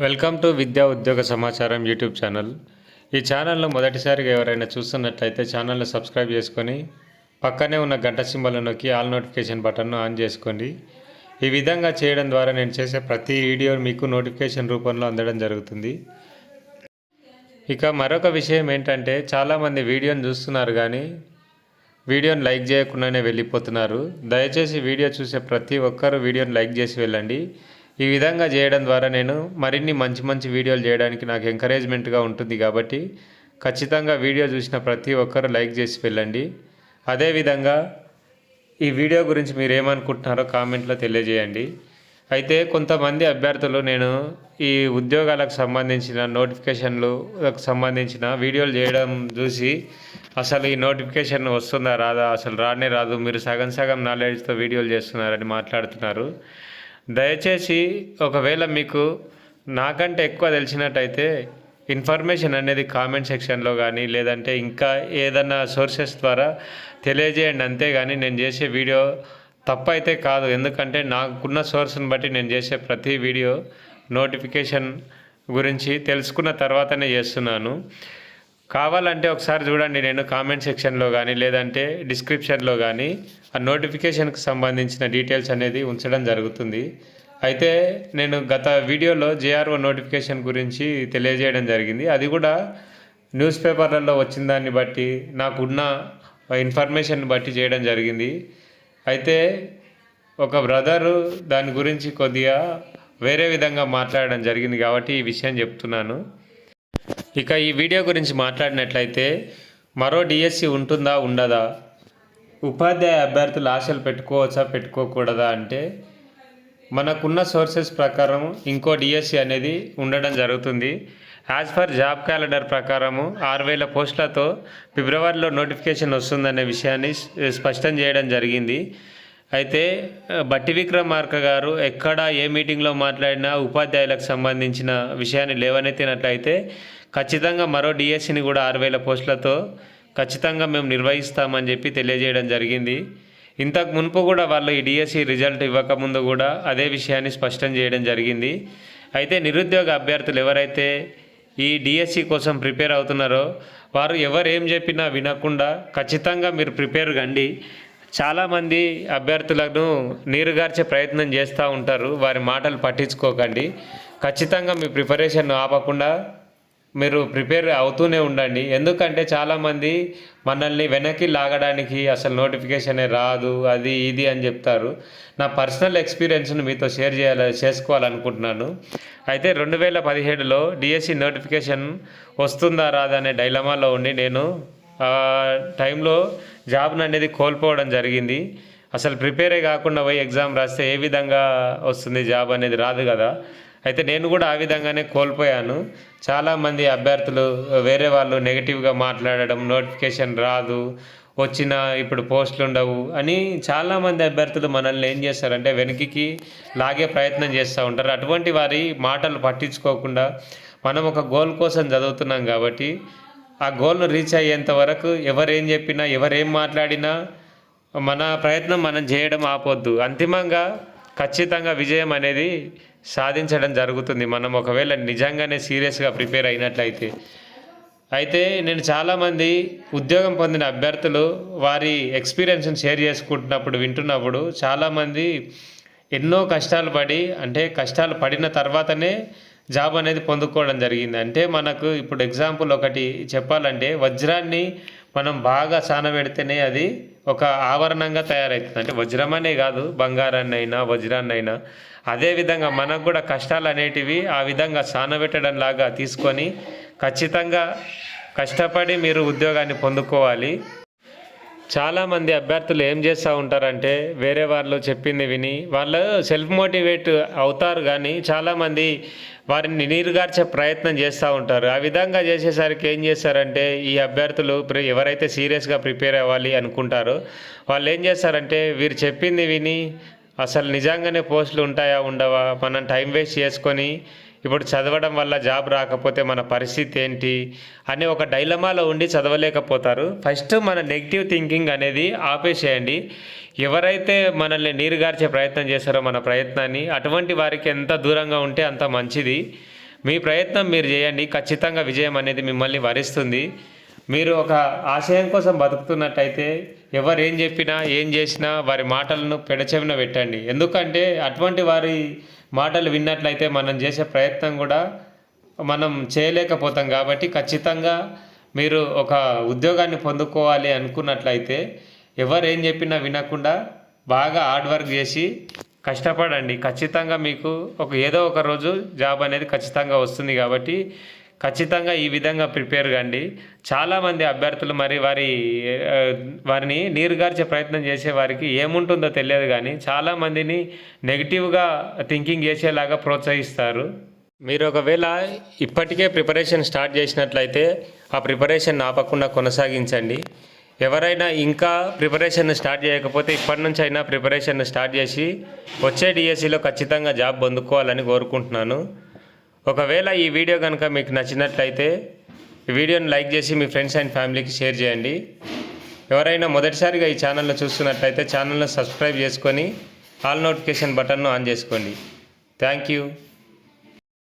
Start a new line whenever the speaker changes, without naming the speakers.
Welcome to విద్యా ఉద్యోగ సమాచారం యూట్యూబ్ ఛానల్. ఈ ఛానల్ను మొదటిసారిగా ఎవరైనా చూస్తున్నట్లయితే ఛానల్ను సబ్స్క్రైబ్ చేసుకొని పక్కనే ఉన్న గంట సింబల్ను నొక్కి ఆల్ నోటిఫికేషన్ బటన్ను ఆన్ చేసుకోండి. ఈ విధంగా చేయడం ద్వారా నేను చేసే ప్రతి వీడియో మీకు నోటిఫికేషన్ రూపంలో అందడం జరుగుతుంది. ఇక మరొక విషయం ఏంటంటే, చాలామంది వీడియోని చూస్తున్నారు కానీ వీడియోని లైక్ చేయకుండానే వెళ్ళిపోతున్నారు. దయచేసి వీడియో చూసే ప్రతి ఒక్కరూ వీడియోని లైక్ చేసి వెళ్ళండి. ఈ విధంగా చేయడం ద్వారా నేను మరిన్ని మంచి వీడియోలు చేయడానికి నాకు ఎంకరేజ్మెంట్గా ఉంటుంది. కాబట్టి ఖచ్చితంగా వీడియో చూసిన ప్రతి ఒక్కరు లైక్ చేసి వెళ్ళండి. అదేవిధంగా ఈ వీడియో గురించి మీరు ఏమనుకుంటున్నారో కామెంట్లో తెలియజేయండి. అయితే కొంతమంది అభ్యర్థులు నేను ఈ ఉద్యోగాలకు సంబంధించిన నోటిఫికేషన్లకు సంబంధించిన వీడియోలు చేయడం చూసి అసలు ఈ నోటిఫికేషన్ వస్తుందా రాదా, అసలు రానే రాదు, మీరు సగం నాలెడ్జ్తో వీడియోలు చేస్తున్నారని మాట్లాడుతున్నారు. దయచేసి ఒకవేళ మీకు నాకంటే ఎక్కువ తెలిసినట్టయితే ఇన్ఫర్మేషన్ అనేది కామెంట్ సెక్షన్లో కానీ లేదంటే ఇంకా ఏదన్నా సోర్సెస్ ద్వారా తెలియజేయండి. అంతేగాని నేను చేసే వీడియో తప్పైతే కాదు. ఎందుకంటే నాకున్న సోర్స్ని బట్టి నేను చేసే ప్రతి వీడియో నోటిఫికేషన్ గురించి తెలుసుకున్న తర్వాతనే చేస్తున్నాను. కావాలంటే ఒకసారి చూడండి, నేను కామెంట్ సెక్షన్లో కానీ లేదంటే డిస్క్రిప్షన్లో కానీ ఆ నోటిఫికేషన్కి సంబంధించిన డీటెయిల్స్ అనేది ఉంచడం జరుగుతుంది. అయితే నేను గత వీడియోలో జేఆర్ఓ నోటిఫికేషన్ గురించి తెలియజేయడం జరిగింది. అది కూడా న్యూస్ పేపర్లలో వచ్చిన దాన్ని బట్టి నాకున్న ఇన్ఫర్మేషన్ బట్టి చేయడం జరిగింది. అయితే ఒక బ్రదరు దాని గురించి కొద్దిగా వేరే విధంగా మాట్లాడడం జరిగింది కాబట్టి ఈ విషయం చెప్తున్నాను. ఇక ఈ వీడియో గురించి మాట్లాడినట్లయితే, మరో డిఎస్సి ఉంటుందా ఉండదా, ఉపాధ్యాయ అభ్యర్థులు ఆశలు పెట్టుకోవచ్చా పెట్టుకోకూడదా అంటే, మనకున్న సోర్సెస్ ప్రకారం ఇంకో డిఎస్సి అనేది ఉండడం జరుగుతుంది. యాజ్ పర్ జాబ్ క్యాలెండర్ ప్రకారము 6,000 పోస్టులతో ఫిబ్రవరిలో నోటిఫికేషన్ వస్తుందనే విషయాన్ని స్పష్టం చేయడం జరిగింది. అయితే బట్టి విక్రమార్క గారు ఎక్కడ ఏ మీటింగ్లో మాట్లాడినా ఉపాధ్యాయులకు సంబంధించిన విషయాన్ని లేవనెత్తినట్లయితే ఖచ్చితంగా మరో డిఎస్సిని కూడా 6,000 పోస్టులతో ఖచ్చితంగా మేము నిర్వహిస్తామని చెప్పి తెలియజేయడం జరిగింది. ఇంతకు మునుపు కూడా వాళ్ళు ఈ డిఎస్సి రిజల్ట్ ఇవ్వకముందు కూడా అదే విషయాన్ని స్పష్టం చేయడం జరిగింది. అయితే నిరుద్యోగ అభ్యర్థులు ఎవరైతే ఈ డిఎస్సి కోసం ప్రిపేర్ అవుతున్నారో వారు ఎవరు ఏం చెప్పినా వినకుండా ఖచ్చితంగా మీరు ప్రిపేర్ కండి. చాలామంది అభ్యర్థులను నీరుగార్చే ప్రయత్నం చేస్తూ ఉంటారు. వారి మాటలు పట్టించుకోకండి. ఖచ్చితంగా మీ ప్రిపరేషన్ ఆపకుండా మీరు ప్రిపేర్ అవుతూనే ఉండండి. ఎందుకంటే చాలామంది మనల్ని వెనక్కి లాగడానికి అసలు నోటిఫికేషనే రాదు అది ఇది అని చెప్తారు. నా పర్సనల్ ఎక్స్పీరియన్స్ను మీతో షేర్ చేసుకోవాలనుకుంటున్నాను. అయితే 2017లో డిఎస్సి నోటిఫికేషన్ వస్తుందా రాదా అనే డైలమాలో ఉండి నేను ఆ టైంలో జాబ్ను అనేది కోల్పోవడం జరిగింది. అసలు ప్రిపేరే కాకుండా పోయి ఎగ్జామ్ రాస్తే ఏ విధంగా వస్తుంది జాబ్ అనేది, రాదు కదా. అయితే నేను కూడా ఆ విధంగానే కోల్పోయాను. చాలామంది అభ్యర్థులు వేరే వాళ్ళు నెగిటివ్గా మాట్లాడడం, నోటిఫికేషన్ రాదు, వచ్చిన ఇప్పుడు పోస్టులు ఉండవు అని చాలామంది అభ్యర్థులు మనల్ని ఏం చేస్తారంటే వెనక్కి లాగే ప్రయత్నం చేస్తూ ఉంటారు. అటువంటి వారి మాటలు పట్టించుకోకుండా మనం ఒక గోల్ కోసం చదువుతున్నాం కాబట్టి ఆ గోల్ను రీచ్ అయ్యేంత వరకు ఎవరేం చెప్పినా ఎవరేం మాట్లాడినా మన ప్రయత్నం మనం చేయడం ఆపొద్దు. అంతిమంగా ఖచ్చితంగా విజయం అనేది సాధించడం జరుగుతుంది మనం ఒకవేళ నిజంగానే సీరియస్గా ప్రిపేర్ అయినట్లయితే. అయితే నేను చాలామంది ఉద్యోగం పొందిన అభ్యర్థులు వారి ఎక్స్పీరియన్స్ని షేర్ చేసుకుంటున్నప్పుడు వింటున్నప్పుడు చాలామంది ఎన్నో కష్టాలు పడి, అంటే కష్టాలు పడిన తర్వాతనే జాబ్ అనేది పొందుకోవడం జరిగింది. అంటే మనకు ఇప్పుడు ఎగ్జాంపుల్ ఒకటి చెప్పాలంటే, వజ్రాన్ని మనం బాగా సానబెడితేనే అది ఒక ఆభరణంగా తయారవుతుంది. అంటే వజ్రం అనే కాదు, బంగారాన్ని అయినా వజ్రాన్ని అయినా అదేవిధంగా మనకు కూడా కష్టాలు అనేటివి ఆ విధంగా సానబెట్టడం లాగా తీసుకొని ఖచ్చితంగా కష్టపడి మీరు ఉద్యోగాన్ని పొందుకోవాలి. చాలామంది అభ్యర్థులు ఏం చేస్తూ ఉంటారంటే వేరే వాళ్ళు చెప్పింది విని వాళ్ళు సెల్ఫ్ మోటివేట్ అవుతారు, కానీ చాలామంది వారిని నీరుగార్చే ప్రయత్నం చేస్తూ ఉంటారు. ఆ విధంగా చేసేసరికి ఏం చేస్తారంటే ఈ అభ్యర్థులు ఎవరైతే సీరియస్గా ప్రిపేర్ అవ్వాలి అనుకుంటారో వాళ్ళు ఏం చేస్తారంటే వీరు చెప్పింది విని అసలు నిజంగానే పోస్టులు ఉంటాయా ఉండవా, మనం టైం వేస్ట్ చేసుకొని ఇప్పుడు చదవడం వల్ల జాబ్ రాకపోతే మన పరిస్థితి ఏంటి అనే ఒక డైలమాలో ఉండి చదవలేకపోతారు. ఫస్ట్ మన నెగిటివ్ థింకింగ్ అనేది ఆపేసేయండి. ఎవరైతే మనల్ని నీరుగార్చే ప్రయత్నం చేస్తారో మన ప్రయత్నాన్ని, అటువంటి వారికి ఎంత దూరంగా ఉంటే అంత మంచిది. మీ ప్రయత్నం మీరు చేయండి, ఖచ్చితంగా విజయం అనేది మిమ్మల్ని వరిస్తుంది. మీరు ఒక ఆశయం కోసం బతుకుతున్నట్టయితే ఎవరు ఏం చెప్పినా ఏం చేసినా వారి మాటలను పెడచెవిన పెట్టండి. ఎందుకంటే అటువంటి వారి మాటలు విన్నట్లయితే మనం చేసే ప్రయత్నం కూడా మనం చేయలేకపోతాం. కాబట్టి ఖచ్చితంగా మీరు ఒక ఉద్యోగాన్ని పొందుకోవాలి అనుకున్నట్లయితే ఎవరు ఏం చెప్పినా వినకుండా బాగా హార్డ్ వర్క్ చేసి కష్టపడండి. ఖచ్చితంగా మీకు ఏదో ఒక రోజు జాబ్ అనేది ఖచ్చితంగా వస్తుంది. కాబట్టి ఖచ్చితంగా ఈ విధంగా ప్రిపేర్ కండి. చాలామంది అభ్యర్థులు మరి వారిని నీరుగార్చే ప్రయత్నం చేసే వారికి ఏముంటుందో తెలియదు, కానీ చాలామందిని నెగిటివ్గా థింకింగ్ చేసేలాగా ప్రోత్సహిస్తారు. మీరు ఒకవేళ ఇప్పటికే ప్రిపరేషన్ స్టార్ట్ చేసినట్లయితే ఆ ప్రిపరేషన్ ఆపకుండా కొనసాగించండి. ఎవరైనా ఇంకా ప్రిపరేషన్ స్టార్ట్ చేయకపోతే ఇప్పటి నుంచి అయినా ప్రిపరేషన్ స్టార్ట్ చేసి వచ్చే డిఎస్సిలో ఖచ్చితంగా జాబ్ పొందుకోవాలని కోరుకుంటున్నాను. ఒకవేళ ఈ వీడియో కనుక మీకు నచ్చినట్లయితే ఈ వీడియోని లైక్ చేసి మీ ఫ్రెండ్స్ అండ్ ఫ్యామిలీకి షేర్ చేయండి. ఎవరైనా మొదటిసారిగా ఈ ఛానల్ను చూస్తున్నట్లయితే ఛానల్ను సబ్స్క్రైబ్ చేసుకొని ఆల్ నోటిఫికేషన్ బటన్ను ఆన్ చేసుకోండి. Thank you.